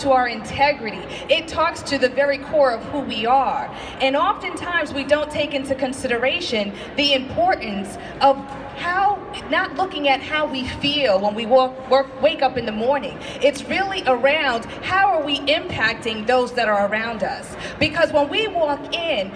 to our integrity. It talks to the very core of who we are. And oftentimes we don't take into consideration the importance of not looking at how we feel when we wake up in the morning. It's really around how are we impacting those that are around us. Because when we walk in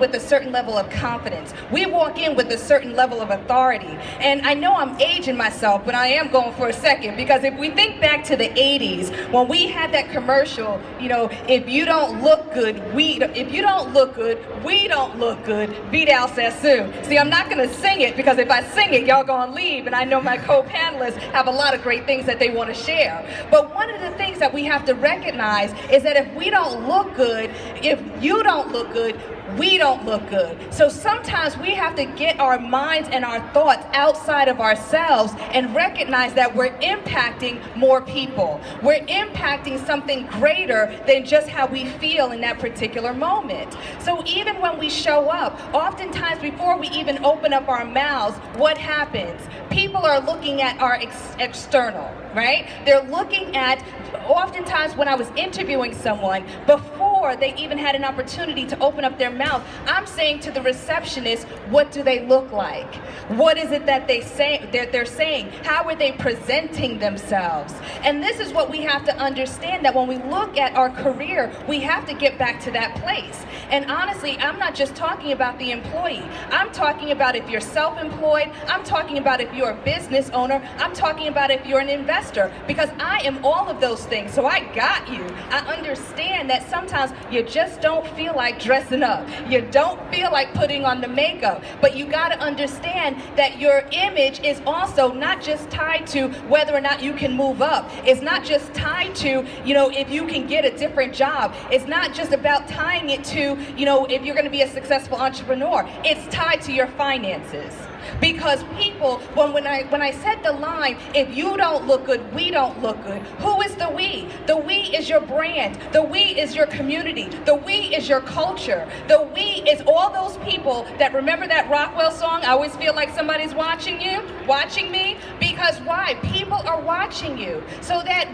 with a certain level of confidence. We walk in with a certain level of authority. And I know I'm aging myself, but I am going for a second, because if we think back to the 80s, when we had that commercial, if you don't look good, we don't look good, Vidal Sassoon. See, I'm not gonna sing it, because if I sing it, y'all gonna leave, and I know my co-panelists have a lot of great things that they want to share. But one of the things that we have to recognize is that if we don't look good, if you don't look good, we don't look good. So sometimes we have to get our minds and our thoughts outside of ourselves and recognize that we're impacting more people. We're impacting something greater than just how we feel in that particular moment. So even when we show up, oftentimes before we even open up our mouths, what happens? People are looking at our external, right? They're looking at, oftentimes when I was interviewing someone, before they even had an opportunity to open up their mouth, I'm saying to the receptionist, what do they look like? What is it that they're saying? How are they presenting themselves? And this is what we have to understand, that when we look at our career, we have to get back to that place. And honestly, I'm not just talking about the employee. I'm talking about if you're self-employed. I'm talking about if you're a business owner. I'm talking about if you're an investor, because I am all of those things. So I got you. I understand that sometimes you just don't feel like dressing up. You don't feel like putting on the makeup. But you got to understand that your image is also not just tied to whether or not you can move up. It's not just tied to, if you can get a different job. It's not just about tying it to, if you're going to be a successful entrepreneur. It's tied to your finances. Because people, when I said the line, if you don't look good, we don't look good, who is the we? The we is your brand. The we is your community. The we is your culture. The we is all those people that remember that Rockwell song, I always feel like somebody's watching me. Because why? People are watching you. So that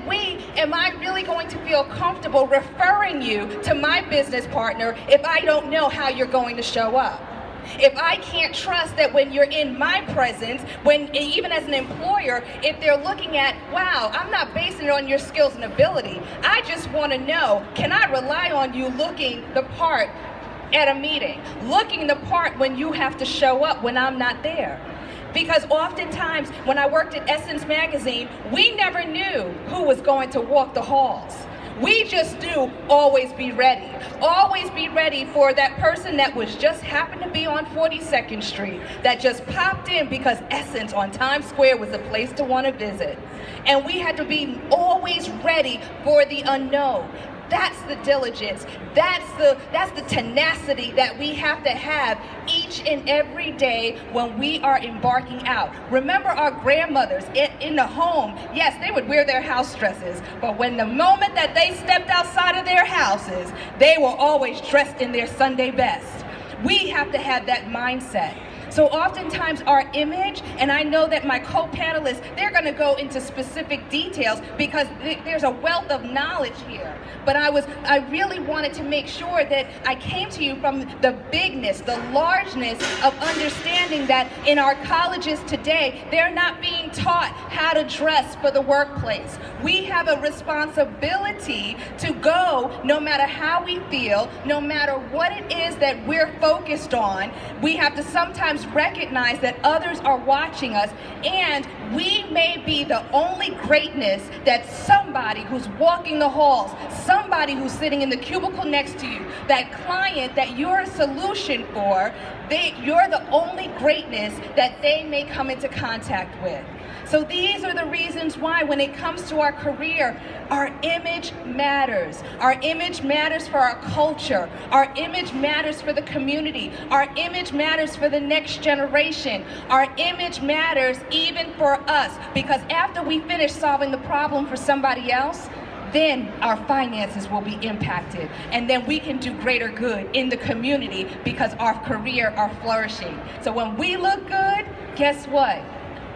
am I really going to feel comfortable referring you to my business partner if I don't know how you're going to show up? If I can't trust that when you're in my presence, even as an employer, if they're looking at, wow, I'm not basing it on your skills and ability. I just want to know, can I rely on you looking the part at a meeting, looking the part when you have to show up when I'm not there? Because oftentimes when I worked at Essence Magazine, we never knew who was going to walk the halls. We just do always be ready. Always be ready for that person that was just happened to be on 42nd Street, that just popped in because Essence on Times Square was a place to want to visit. And we had to be always ready for the unknown. That's the diligence. That's the tenacity that we have to have each and every day when we are embarking out. Remember our grandmothers in the home, yes, they would wear their house dresses, but when the moment that they stepped outside of their houses, they were always dressed in their Sunday best. We have to have that mindset. So oftentimes our image, and I know that my co-panelists, they're going to go into specific details because there's a wealth of knowledge here. But I really wanted to make sure that I came to you from the bigness, the largeness of understanding that in our colleges today, they're not being taught how to dress for the workplace. We have a responsibility to go no matter how we feel, no matter what it is that we're focused on. We have to sometimes recognize that others are watching us, and we may be the only greatness that somebody who's walking the halls, somebody who's sitting in the cubicle next to you, that client that you're a solution for, you're the only greatness that they may come into contact with. So these are the reasons why when it comes to our career, our image matters. Our image matters for our culture. Our image matters for the community. Our image matters for the next generation. Our image matters even for us, because after we finish solving the problem for somebody else, then our finances will be impacted, and then we can do greater good in the community because our career are flourishing. So when we look good, guess what?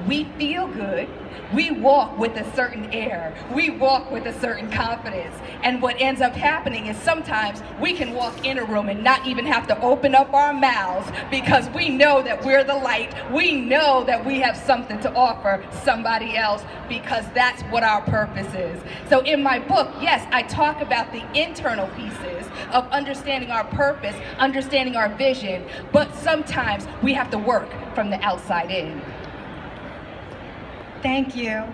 we feel good, we walk with a certain air, we walk with a certain confidence. And what ends up happening is sometimes we can walk in a room and not even have to open up our mouths because we know that we're the light. We know that we have something to offer somebody else because that's what our purpose is. So in my book, yes, I talk about the internal pieces of understanding our purpose, understanding our vision, but sometimes we have to work from the outside in. Thank you.